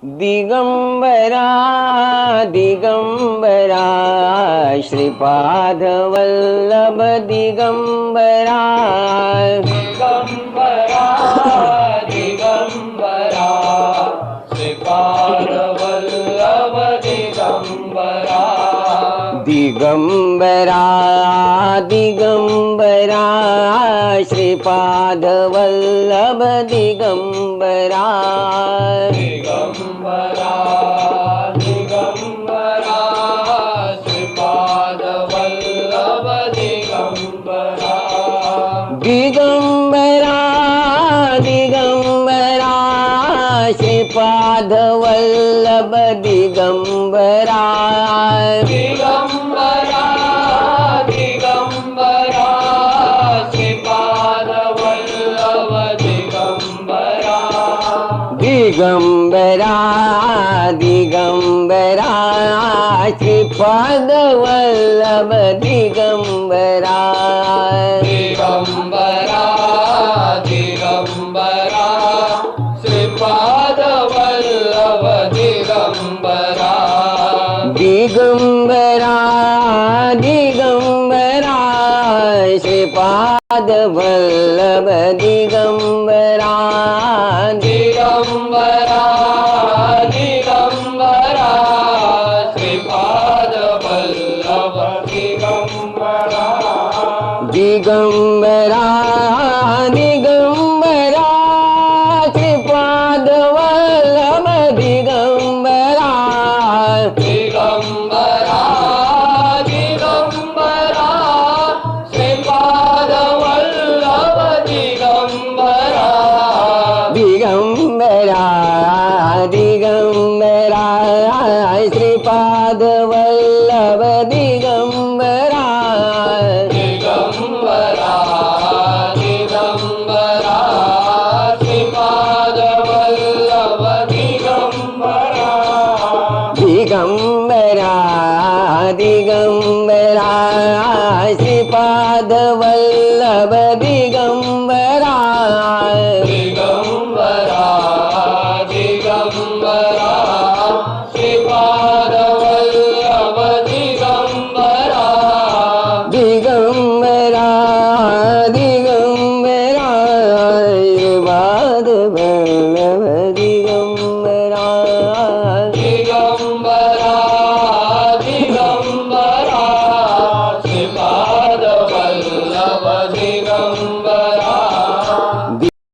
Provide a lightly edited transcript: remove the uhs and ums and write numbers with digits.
Digambara Digambara Shripad Vallabh Digambara Digambara Digambara Shripad Vallabh Digambara Digambara Digambara Shripad Vallabh Digambara Digambara Digambara Shripad Vallabh Digambara Digambara Digambara Shripad Vallabh Digambara Digambara Digambara Shripad Vallabh Digambara Digambara Digambara Shripad Vallabh Digambara Digambara Digambara Shripad Vallabh Digambara Digambara Digambara Shripad Vallabh Digambara Digambara Digambara Shripad Vallabh Digambara Digambara Digambara Shripad Vallabh Digambara Digambara Digambara Shripad Vallabh Digambara Digambara Digambara Shripad Vallabh Digambara Digambara Digambara Shripad Vallabh Digambara Digambara Digambara Shripad Vallabh Digambara Digambara Digambara Shripad Vallabh Digambara Digambara Digambara Shripad Vallabh